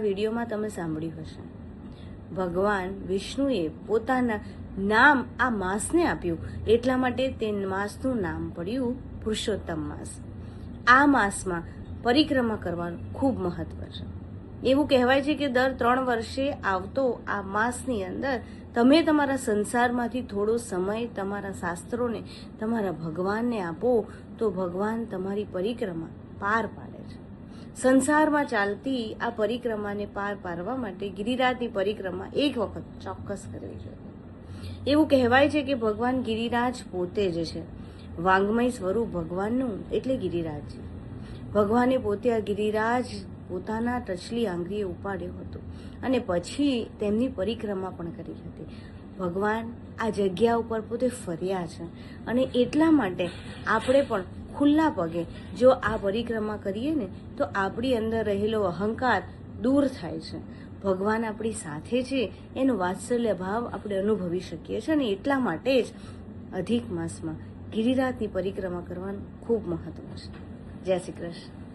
વિડીયોમાં તમે સાંભળ્યું હશે, ભગવાન વિષ્ણુએ પોતાના નામ આ માસને આપ્યું, એટલા માટે તે માસનું નામ પડ્યું પુરુષોત્તમ માસ. આ માસમાં પરિક્રમા કરવાનું ખૂબ મહત્વ છે. એવું કહેવાય છે કે દર 3 વર્ષે આવતો આ માસની અંદર તમે તમારા સંસારમાંથી થોડો સમય તમારા શાસ્ત્રોને, તમારા ભગવાનને આપો તો ભગવાન તમારી પરિક્રમા પાર પાડે છે. સંસારમાં ચાલતી આ પરિક્રમાને પાર પાડવા માટે ગિરિરાજની પરિક્રમા એક વખત ચોક્કસ કરવી જોઈએ. એવું કહેવાય છે કે ભગવાન ગિરિરાજ પોતે જ છે. વાંગમય સ્વરૂપ ભગવાનનું એટલે ગિરિરાજજી. ભગવાને પોતે આ ગિરિરાજ પોતાના ટચલી આંગળીએ ઉપાડ્યો હતો અને પછી તેમની પરિક્રમા પણ કરી હતી. ભગવાન આ જગ્યા ઉપર પોતે ફર્યા છે અને એટલા માટે આપણે પણ ખુલ્લા પગે જો આ પરિક્રમા કરીએ ને તો આપણી અંદર રહેલો અહંકાર દૂર થાય છે. ભગવાન આપણી સાથે છે એનો વાત્સલ્ય ભાવ આપણે અનુભવી શકીએ છીએ અને એટલા માટે જ અધિક માસમાં ગિરિરાજની પરિક્રમા કરવાનું ખૂબ મહત્વ છે. જય શ્રી કૃષ્ણ.